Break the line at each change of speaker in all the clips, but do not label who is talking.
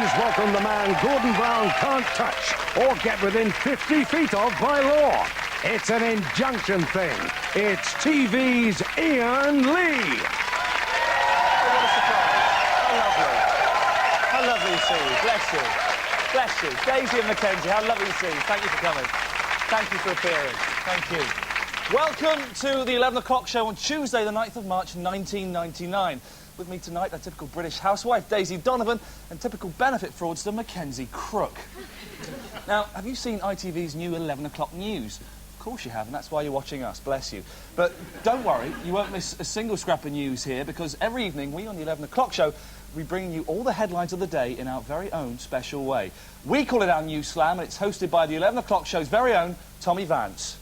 Please welcome the man Gordon Brown can't touch or get within 50 feet of by law. It's an injunction thing. It's TV's Iain Lee.
Oh, what a surprise. How lovely. How lovely to see you. Bless you. Bless you. Daisy and Mackenzie, how lovely to see you. Thank you for coming. Thank you for appearing. Thank you. Welcome to the 11 o'clock show on Tuesday, the 9th of March, 1999. With me tonight, a typical British housewife, Daisy Donovan, and typical benefit fraudster, Mackenzie Crook. Now, have you seen ITV's new 11 o'clock news? Of course you have, and that's why you're watching us, bless you. But don't worry, you won't miss a single scrap of news here, because every evening, we on the 11 o'clock show, we bring you all the headlines of the day in our very own special way. We call it our News Slam, and it's hosted by the 11 o'clock show's very own Tommy Vance.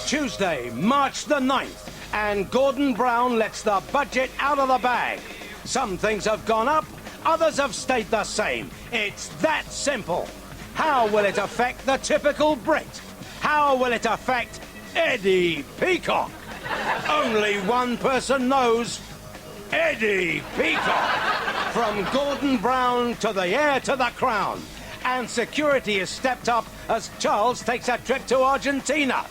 Tuesday, March the 9th, and Gordon Brown lets the budget out of the bag. Some things have gone up, others have stayed the same. It's that simple. How will it affect the typical Brit? How will it affect Eddie Peacock? Only one person knows. Eddie Peacock. From Gordon Brown to the heir to the crown. And security is stepped up as Charles takes a trip to Argentina.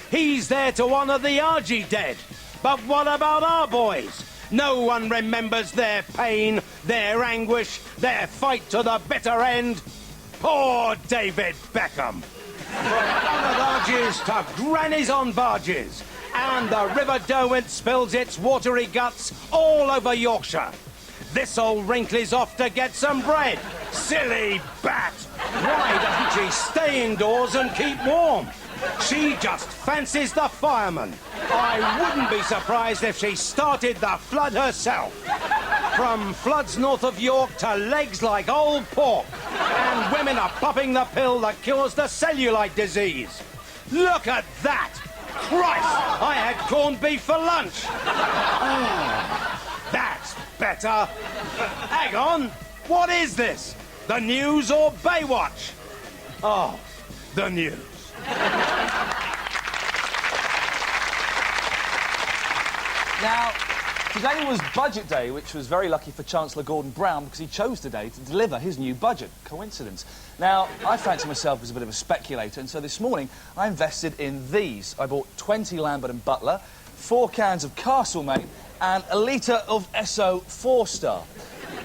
He's there to honour the Argy dead. But what about our boys? No one remembers their pain, their anguish, their fight to the bitter end. Poor David Beckham. From honoured arges to grannies on barges. And the River Derwent spills its watery guts all over Yorkshire. This old wrinkly's off to get some bread. Silly bat. Why doesn't she stay indoors and keep warm? She just fancies the fireman. I wouldn't be surprised if she started the flood herself. From floods north of York to legs like old pork. And women are popping the pill that cures the cellulite disease. Look at that! Christ! I had corned beef for lunch. Oh, that's better. Hang on. What is this? The news or Baywatch? Oh, the news.
Now, today was Budget Day, which was very lucky for Chancellor Gordon Brown because he chose today to deliver his new budget. Coincidence. Now, I fancy myself as a bit of a speculator, and so this morning I invested in these. I bought 20 Lambert and Butler, 4 cans of Castlemaine, and a litre of SO 4-star.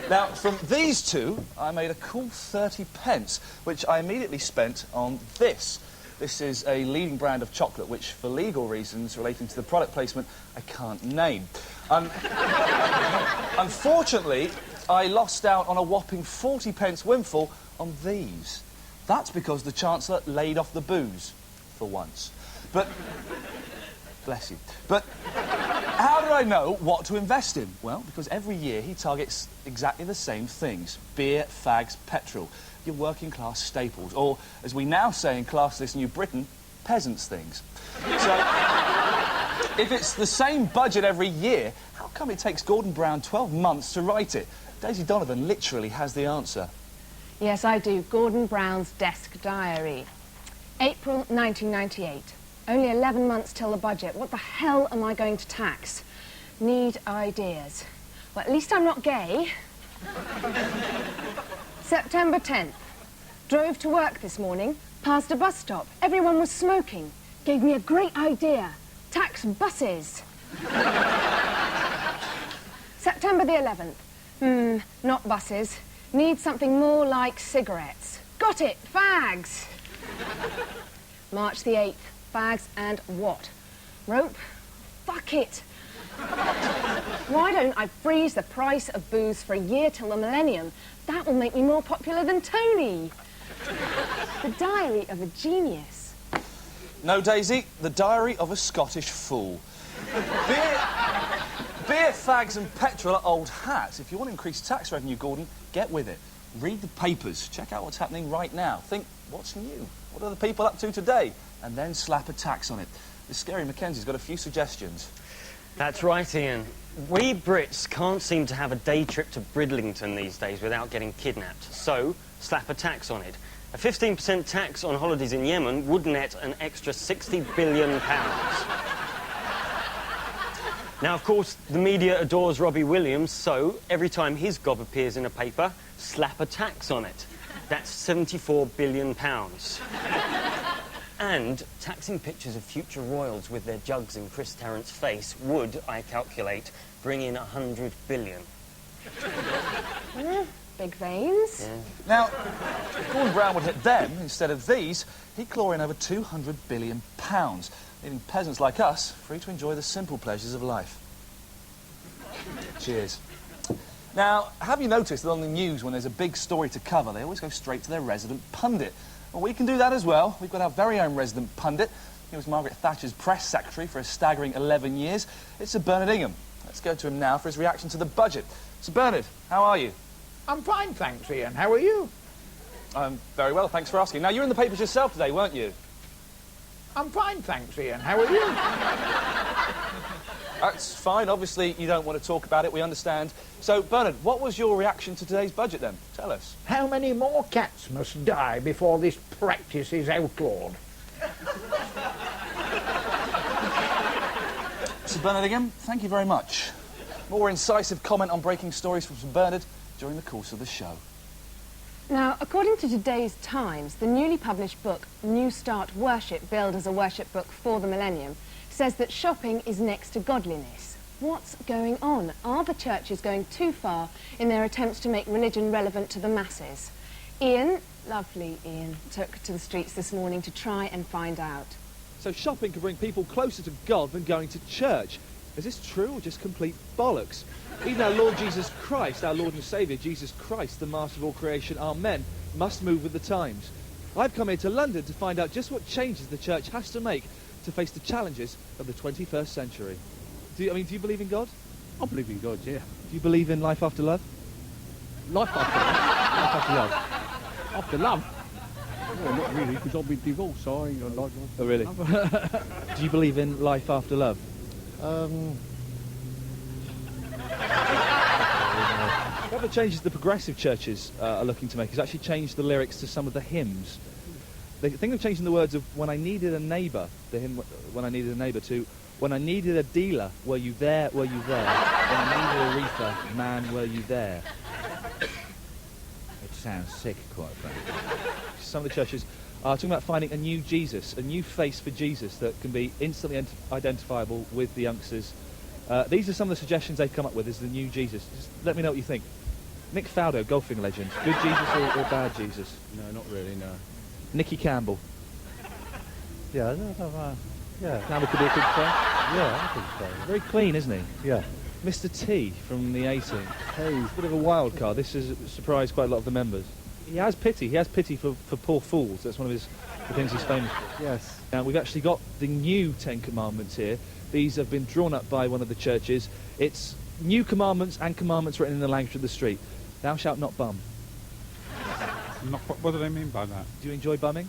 Now, from these two, I made a cool 30 pence, which I immediately spent on this. This is a leading brand of chocolate, which, for legal reasons relating to the product placement, I can't name. Unfortunately, I lost out on a whopping 40 pence windfall on these. That's because the Chancellor laid off the booze, for once. But, bless you. But how did I know what to invest in? Well, because every year he targets exactly the same things. Beer, fags, petrol. Your working-class staples, or, as we now say in classless New Britain, peasants' things. So, if it's the same budget every year, how come it takes Gordon Brown 12 months to write it? Daisy Donovan literally has the answer.
Yes, I do. Gordon Brown's desk diary. April 1998. Only 11 months till the budget. What the hell am I going to tax? Need ideas. Well, at least I'm not gay. September 10th. Drove to work this morning, passed a bus stop. Everyone was smoking. Gave me a great idea. Tax buses. September the 11th. Not buses. Need something more like cigarettes. Got it, fags. March the 8th. Fags and what? Rope? Fuck it. Why don't I freeze the price of booze for a year till the millennium? That will make me more popular than Tony. The diary of a genius.
No, Daisy, the diary of a Scottish fool. Beer, fags and petrol are old hats. If you want to increase tax revenue, Gordon, get with it. Read the papers. Check out what's happening right now. Think, what's new? What are the people up to today? And then slap a tax on it. The scary Mackenzie's got a few suggestions.
That's right, Ian. We Brits can't seem to have a day trip to Bridlington these days without getting kidnapped. So, slap a tax on it. A 15% tax on holidays in Yemen would net an extra £60 billion. Now, of course, the media adores Robbie Williams, so every time his gob appears in a paper, slap a tax on it. That's £74 billion. And taxing pictures of future royals with their jugs in Chris Tarrant's face would, I calculate, bring in 100 billion.
Big veins.
Yeah.
Now, if Gordon Brown would hit them instead of these, he'd claw in over £200 billion, leaving peasants like us free to enjoy the simple pleasures of life. Cheers. Now, have you noticed that on the news, when there's a big story to cover, they always go straight to their resident pundit? Well, we can do that as well. We've got our very own resident pundit. He was Margaret Thatcher's press secretary for a staggering 11 years. It's Sir Bernard Ingham. Let's go to him now for his reaction to the budget. Sir Bernard, how are you?
I'm fine, thanks, Ian. How are you?
I'm very well, thanks for asking. Now, you were in the papers yourself today, weren't you?
I'm fine, thanks, Ian. How are you?
That's fine. Obviously, you don't want to talk about it. We understand. So, Bernard, what was your reaction to today's budget, then? Tell us.
How many more cats must die before this practice is outlawed?
Sir Bernard Ingham, thank you very much. More incisive comment on breaking stories from Sir Bernard during the course of the show.
Now, according to today's Times, the newly published book, New Start Worship, billed as a worship book for the millennium, says that shopping is next to godliness. What's going on? Are the churches going too far in their attempts to make religion relevant to the masses? Ian, lovely Ian, took to the streets this morning to try and find out.
So shopping can bring people closer to God than going to church. Is this true or just complete bollocks? Even our Lord Jesus Christ, our Lord and Saviour, Jesus Christ, the master of all creation, amen, must move with the times. I've come here to London to find out just what changes the church has to make to face the challenges of the 21st century. Do you believe in God?
I believe in God, yeah.
Do you believe in life after love?
Life after love. Life after love. After love? Well, not really, because I've been divorced, so I ain't got life after
Oh, really?
love.
Do you believe in life after love? One of the changes the progressive churches are looking to make is actually change the lyrics to some of the hymns. They think of changing the words of "When I needed a neighbour," the hymn "When I needed a neighbour," to "When I needed a dealer, were you there, were you there? When I needed a reefer, man, were you there?"
It sounds sick, quite frankly.
Some of the churches are talking about finding a new Jesus, a new face for Jesus that can be instantly identifiable with the youngsters. These are some of the suggestions they've come up with as the new Jesus. Just let me know what you think. Nick Faldo, golfing legend. Good Jesus or bad Jesus?
No, not really, no.
Nicky Campbell.
Yeah, yeah.
Campbell could be a good friend.
Yeah, I think so.
Very clean, isn't he?
Yeah.
Mr. T from the 18.
Hey.
He's a bit of a wild card. This has surprised quite a lot of the members. He has pity. He has pity for poor fools. That's one of the things he's famous for.
Yes.
Now, we've actually got the new 10 Commandments here. These have been drawn up by one of the churches. It's new commandments and commandments written in the language of the street. Thou shalt not bum.
What do they mean by that?
Do you enjoy bumming?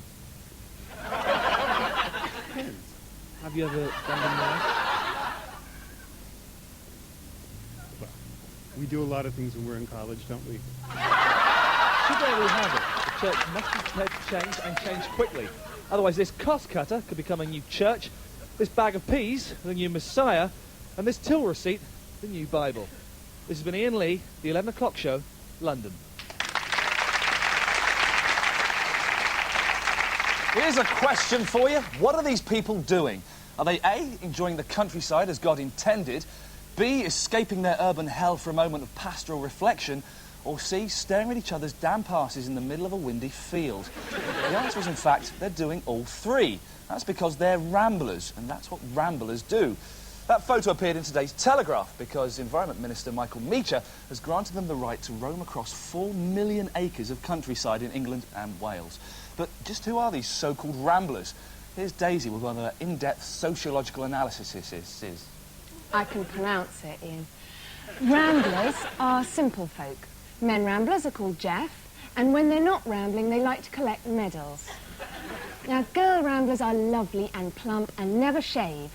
Have you ever done that?
We do a lot of things when we're in college, don't we?
Today we have it. The church must be prepared to change and change quickly. Otherwise, this cost cutter could become a new church, this bag of peas, the new Messiah, and this till receipt, the new Bible. This has been Ian Lee, the 11 o'clock show, London.
Here's a question for you. What are these people doing? Are they A, enjoying the countryside as God intended, B, escaping their urban hell for a moment of pastoral reflection, or C, staring at each other's damp asses in the middle of a windy field? The answer is, in fact, they're doing all three. That's because they're ramblers, and that's what ramblers do. That photo appeared in today's Telegraph because Environment Minister Michael Metrio has granted them the right to roam across 4 million acres of countryside in England and Wales. But just who are these so-called ramblers? Here's Daisy with one of her in-depth sociological analyses.
I can pronounce it, Ian. Ramblers are simple folk. Men ramblers are called Jeff, and when they're not rambling, they like to collect medals. Now, girl ramblers are lovely and plump and never shave.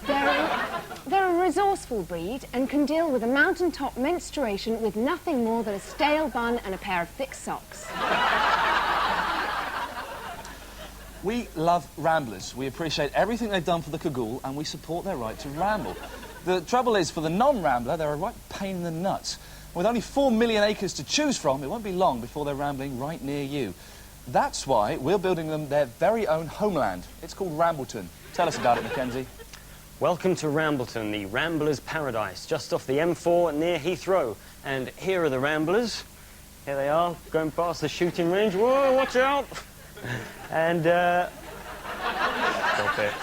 They're a resourceful breed and can deal with a mountaintop menstruation with nothing more than a stale bun and a pair of thick socks.
We love ramblers. We appreciate everything they've done for the Cagoule and we support their right to ramble. The trouble is, for the non-rambler, they're a right pain in the nuts. With only 4 million acres to choose from, it won't be long before they're rambling right near you. That's why we're building them their very own homeland. It's called Rambleton. Tell us about it, Mackenzie.
Welcome to Rambleton, the Ramblers' Paradise, just off the M4 near Heathrow. And here are the Ramblers. Here they are, going past the shooting range. Whoa, watch out! And, stop it.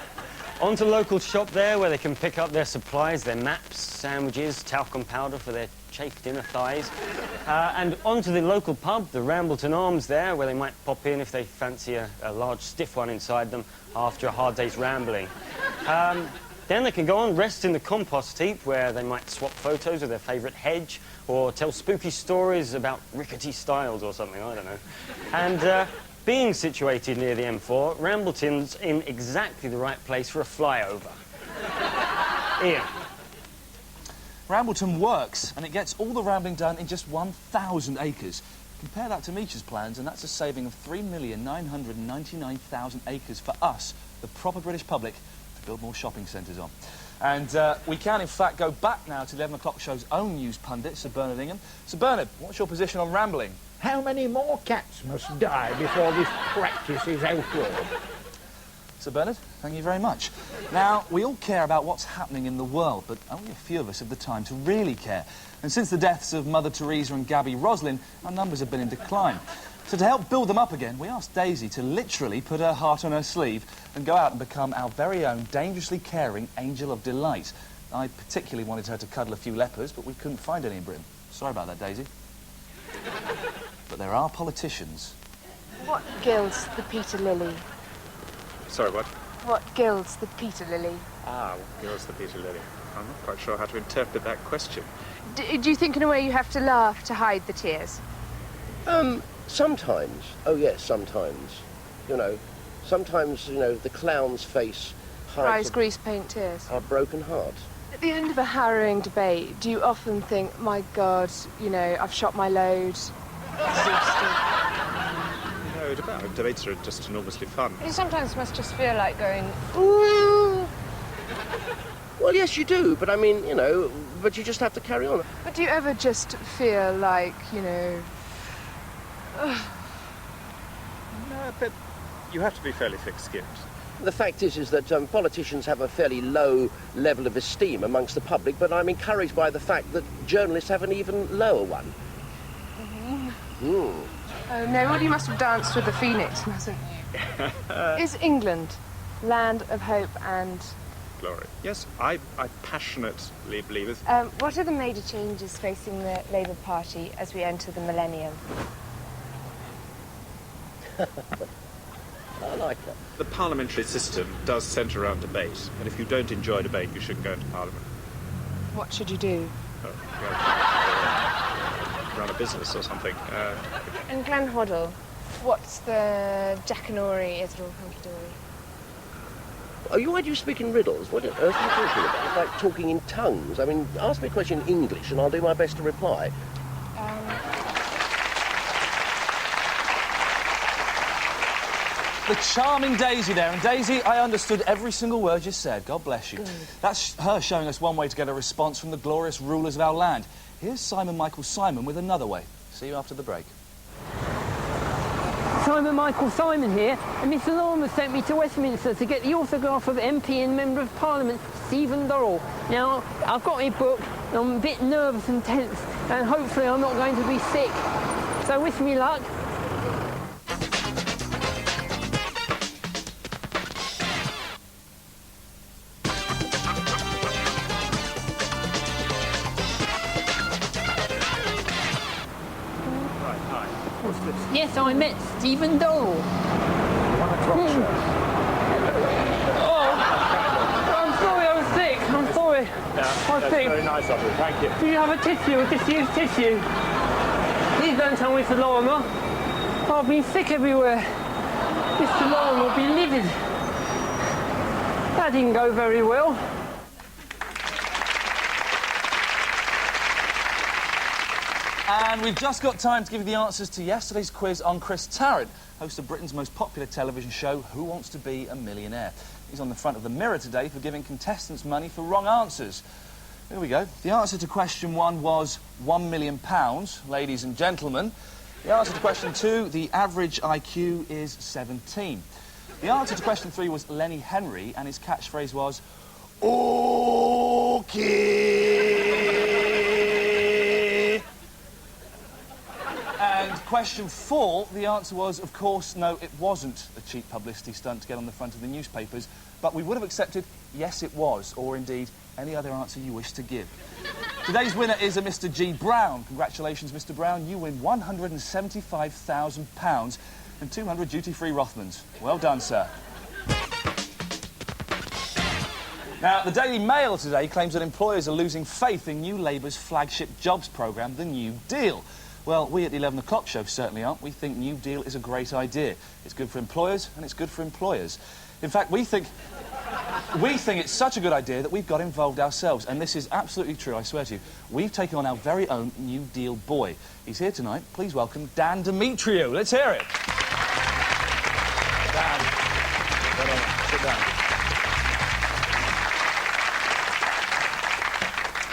On to local shop there, where they can pick up their supplies, their maps, sandwiches, talcum powder for their chafed inner thighs. And on to the local pub, the Rambleton Arms there, where they might pop in if they fancy a large stiff one inside them after a hard day's rambling. Then they can go on, rest in the compost heap, where they might swap photos of their favourite hedge, or tell spooky stories about rickety stiles or something, I don't know. And being situated near the M4, Rambleton's in exactly the right place for a flyover. Iain.
Rambleton works, and it gets all the rambling done in just 1,000 acres. Compare that to Meech's plans, and that's a saving of 3,999,000 acres for us, the proper British public, to build more shopping centres on. And we can, in fact, go back now to the 11 o'clock show's own news pundit, Sir Bernard Ingham. Sir Bernard, what's your position on rambling?
How many more cats must die before this practice is outlawed?
Sir Bernard, thank you very much. Now, we all care about what's happening in the world, but only a few of us have the time to really care. And since the deaths of Mother Teresa and Gabby Roslin, our numbers have been in decline. So to help build them up again, we asked Daisy to literally put her heart on her sleeve and go out and become our very own dangerously caring angel of delight. I particularly wanted her to cuddle a few lepers, but we couldn't find any in Britain. Sorry about that, Daisy. But there are politicians.
What gilds the Peter Lily?
Sorry, what?
What gilds the Peter Lily?
Ah, what gilds the Peter Lily? I'm not quite sure how to interpret that question.
Do you think in a way you have to laugh to hide the tears?
Sometimes. Oh, yes, sometimes. You know, sometimes, you know, the clown's face
Cries grease paint tears.
Our broken heart.
At the end of a harrowing debate, do you often think, my God, you know, I've shot my load, exhausted?
No, debates are just enormously fun.
You sometimes must just feel like going, ooh.
Well, yes, you do, but I mean, you know, but you just have to carry on.
But do you ever just feel like, you know...
No, but you have to be fairly thick-skinned.
The fact is that politicians have a fairly low level of esteem amongst the public, but I'm encouraged by the fact that journalists have an even lower one.
Oh, no, well, you must have danced with the phoenix, mustn't you? Is England land of hope and...
glory? Yes, I passionately believe it.
What are the major changes facing the Labour Party as we enter the millennium?
I like that.
The parliamentary system does centre around debate, and if you don't enjoy debate, you shouldn't go into Parliament.
What should you do?
Run a business or something.
And Glenn Hoddle, what's the Jackanory, is it all hunky-dory?
Oh, why do you speak in riddles? What on earth are you talking about? It's like talking in tongues. I mean, ask me a question in English and I'll do my best to reply.
The charming Daisy there. And Daisy, I understood every single word you said. God bless you. Good. That's her showing us one way to get a response from the glorious rulers of our land. Here's Simon Michael Simon with another way. See you after the break.
Simon Michael Simon here, and Mr Lormer sent me to Westminster to get the autograph of MP and Member of Parliament Stephen Dorrell. Now, I've got my book, and I'm a bit nervous and tense, and hopefully I'm not going to be sick. So wish me luck. Yes, I met Stephen Dorrell.
1 o'clock, sir.
Oh, I'm sorry I was sick. I'm sorry. I'm sick.
Very nice of you, thank you.
Do you have a tissue? A disused tissue? Please don't tell Mr Lorimer. I've been sick everywhere. Mr Lorimer will be livid. That didn't go very well.
And we've just got time to give you the answers to yesterday's quiz on Chris Tarrant, host of Britain's most popular television show, Who Wants to Be a Millionaire. He's on the front of the Mirror today for giving contestants money for wrong answers. Here we go. The answer to question 1 was £1 million, ladies and gentlemen. The answer to question 2, the average IQ is 17. The answer to question 3 was Lenny Henry, and his catchphrase was, OK. And question 4, the answer was, of course, no, it wasn't a cheap publicity stunt to get on the front of the newspapers, but we would have accepted, yes, it was, or indeed, any other answer you wish to give. Today's winner is a Mr. G. Brown. Congratulations, Mr. Brown. You win £175,000 and 200 duty-free Rothmans. Well done, sir. Now, the Daily Mail today claims that employers are losing faith in New Labour's flagship jobs programme, the New Deal. Well, we at the 11 o'clock show certainly aren't. We think New Deal is a great idea. It's good for employers and it's good for employers. In fact, we think it's such a good idea that we've got involved ourselves, and this is absolutely true, I swear to you. We've taken on our very own New Deal boy. He's here tonight. Please welcome Dan Metrio. Let's hear it. Dan. Sit down.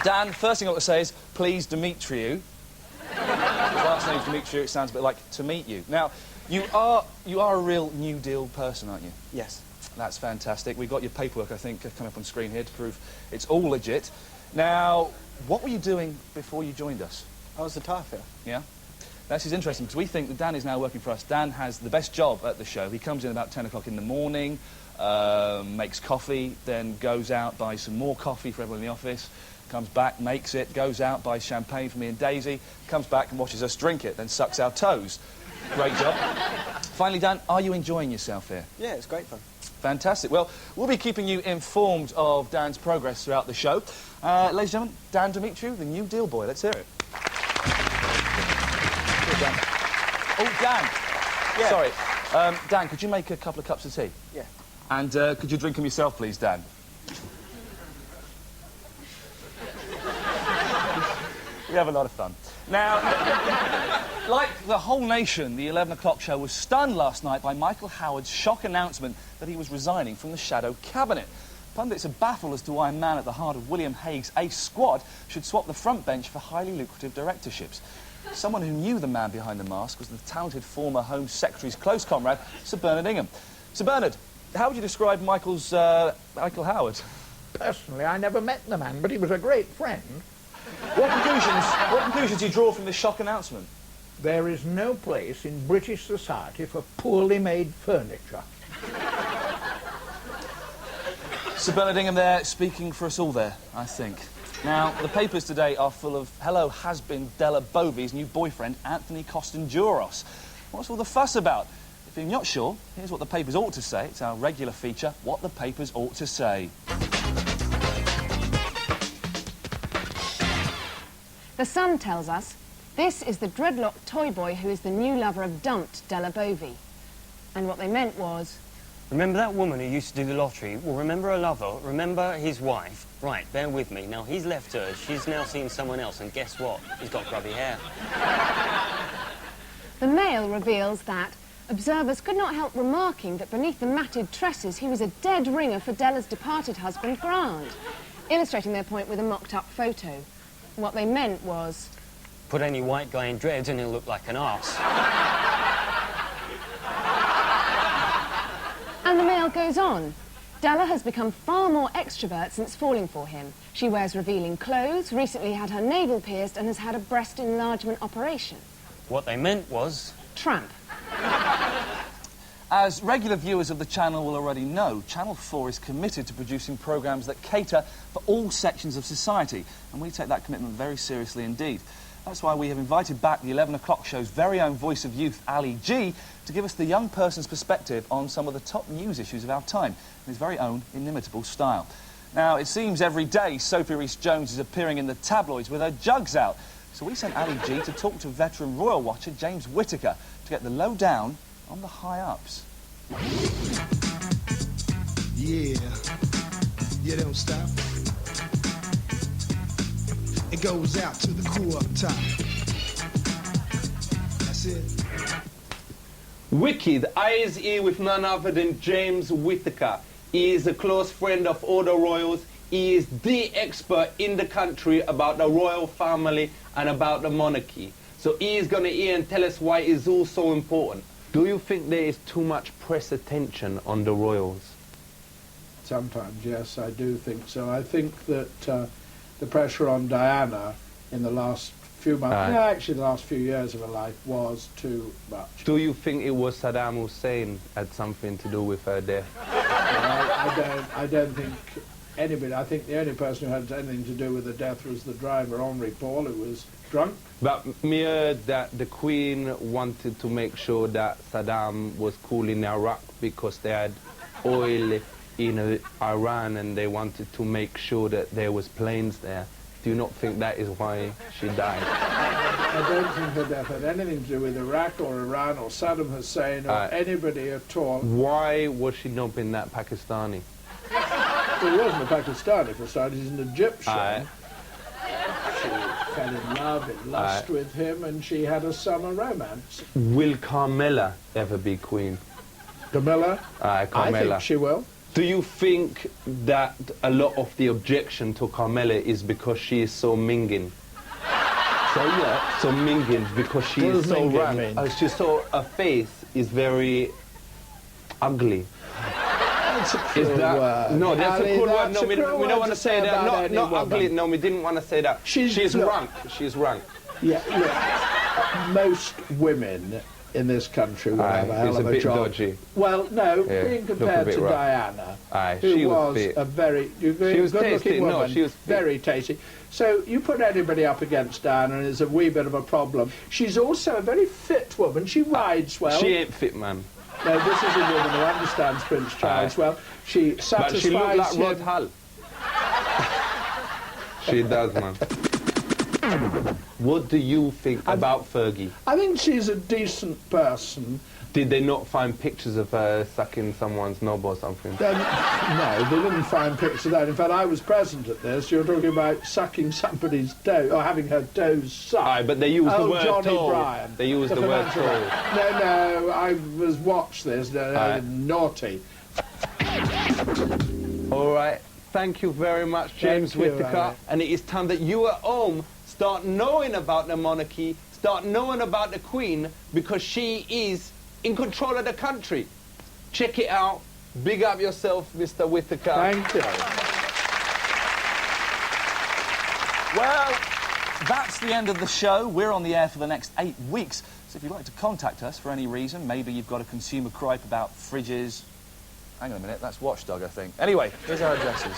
Dan, first thing I want to say is, please, Demetriou. His last name's Demetriou. It sounds a bit like to meet you. Now, you are a real New Deal person, aren't you?
Yes.
That's fantastic. We've got your paperwork, I think, coming up on screen here to prove it's all legit. Now, what were you doing before you joined us?
I was a tyre fitter.
Yeah? This is interesting, because we think that Dan is now working for us. Dan has the best job at the show. He comes in about 10 o'clock in the morning, makes coffee, then goes out, buys some more coffee for everyone in the office, comes back, makes it, goes out, buys champagne for me and Daisy, comes back and watches us drink it, then sucks our toes. Great job. Finally, Dan, are you enjoying yourself here?
Yeah, it's great fun.
Fantastic. Well, we'll be keeping you informed of Dan's progress throughout the show. Ladies and gentlemen, Dan Demetriou, the New Deal boy. Let's hear it. Here, Dan. Oh, Dan.
Yeah.
Sorry. Dan, could you make a couple of cups of tea?
Yeah.
And could you drink them yourself, please, Dan? We have a lot of fun. Now, like the whole nation, the 11 o'clock show was stunned last night by Michael Howard's shock announcement that he was resigning from the shadow cabinet. Pundits are baffled as to why a man at the heart of William Hague's ace squad should swap the front bench for highly lucrative directorships. Someone who knew the man behind the mask was the talented former Home Secretary's close comrade, Sir Bernard Ingham. Sir Bernard, how would you describe Michael Howard?
Personally, I never met the man, but he was a great friend.
What conclusions do you draw from this shock announcement?
There is no place in British society for poorly made furniture.
Sir Bernard Ingham there, speaking for us all there, I think. Now, the papers today are full of hello has-been Della Bovey's new boyfriend, Anthony Costanduros. What's all the fuss about? If you're not sure, here's what the papers ought to say. It's our regular feature, What the Papers Ought to Say.
The Sun tells us, this is the dreadlocked toy boy who is the new lover of dumped Della Bovey. And what they meant was...
Remember that woman who used to do the lottery? Well, remember her lover, remember his wife. Right, bear with me. Now, he's left her, she's now seeing someone else, and guess what? He's got grubby hair.
The Mail reveals that observers could not help remarking that beneath the matted tresses he was a dead ringer for Della's departed husband, Grant, illustrating their point with a mocked-up photo. What they meant was...
Put any white guy in dreads and he'll look like an arse.
And the Mail goes on. Della has become far more extrovert since falling for him. She wears revealing clothes, recently had her navel pierced and has had a breast enlargement operation.
What they meant was...
Tramp.
As regular viewers of the channel will already know, Channel 4 is committed to producing programmes that cater for all sections of society, and we take that commitment very seriously indeed. That's why we have invited back the 11 o'clock show's very own voice of youth, Ali G, to give us the young person's perspective on some of the top news issues of our time, in his very own inimitable style. Now, it seems every day Sophie Rhys-Jones is appearing in the tabloids with her jugs out, so we sent Ali G to talk to veteran royal watcher James Whittaker to get the lowdown on the high-ups.
Yeah, you don't stop. It goes out to the crew up top. That's it.
Wicked, I is here with none other than James Whittaker. He is a close friend of all the royals. he is the expert in the country about the royal family and about the monarchy. So he is going to, Iain, tell us why it's all so important. Do you think there is too much press attention on the royals?
Sometimes, yes, I do think so. I think that the pressure on Diana in the last few months, no, actually the last few years of her life, was too much.
Do you think it was Saddam Hussein had something to do with her death?
I don't think anybody. I think the only person who had anything to do with the death was the driver, Henri Paul, who was drunk.
But me heard that the Queen wanted to make sure that Saddam was cool in Iraq because they had oil in Iran and they wanted to make sure that there was planes there. Do you not think that is why she died?
I don't think her death had anything to do with Iraq or Iran or Saddam Hussein or anybody at all.
Why was she not being that Pakistani?
Well, he wasn't a Pakistani for starters, he's an Egyptian. She fell in love, in lust with him, and she had a summer romance.
Will Carmela ever be queen?
Carmela?
Carmela.
I think she will.
Do you think that a lot of the objection to Carmela is because she is so minging? So what? So minging because she is so rank. She's so, her face is very ugly.
That's a cruel word.
No, that's
Ali,
a cool word.
that's
No,
a
we
cruel
don't
word
want to
to
say
say
that.
about
Not
any
ugly.
woman.
No, we didn't want to say that. She's
look,
rank. She's rank.
Yeah, look, most women in this country will have a hell of a job.
Dodgy.
Well, no, being compared to Diana, who was a very good-looking woman,
no, she was
very tasty. So you put anybody up against Diana and it's a wee bit of a problem. She's also a very fit woman. She rides well.
She ain't fit, man.
No, this is a woman who understands Prince Charles well. She satisfies
But she looked like Rod
him.
Hull. She does, man. What do you think about Fergie?
I think she's a decent person.
Did they not find pictures of her sucking someone's knob or something?
No, they didn't find pictures of that. In fact, I was present at this. You're talking about sucking somebody's toe, or having her toes sucked.
Aye, but they used the word
Johnny
toe.
Bryan.
They used the word toe.
No, I was watched this. Naughty.
All right. Thank you very much, James Whittaker. And it is time that you at home start knowing about the monarchy, start knowing about the Queen, because she is in control of the country. Check it out. Big up yourself, Mr. Whittaker.
Thank you.
Well, that's the end of the show. We're on the air for the next 8 weeks. So if you'd like to contact us for any reason, maybe you've got a consumer gripe about fridges. Hang on a minute, that's Watchdog, I think. Anyway, here's our addresses.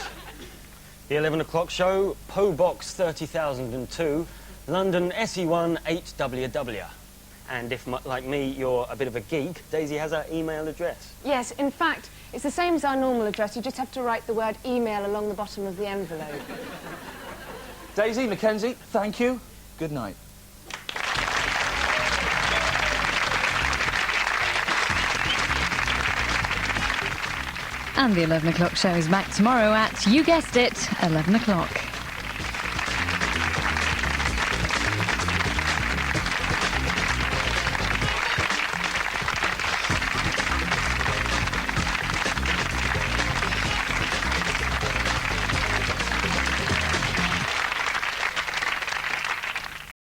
The 11 o'clock show, PO Box 30002, London SE1 8WW. And if, like me, you're a bit of a geek, Daisy has our email address.
Yes, in fact, it's the same as our normal address. You just have to write the word email along the bottom of the envelope.
Daisy, Mackenzie, thank you. Good night.
And the 11 o'clock show is back tomorrow at, you guessed it, 11 o'clock.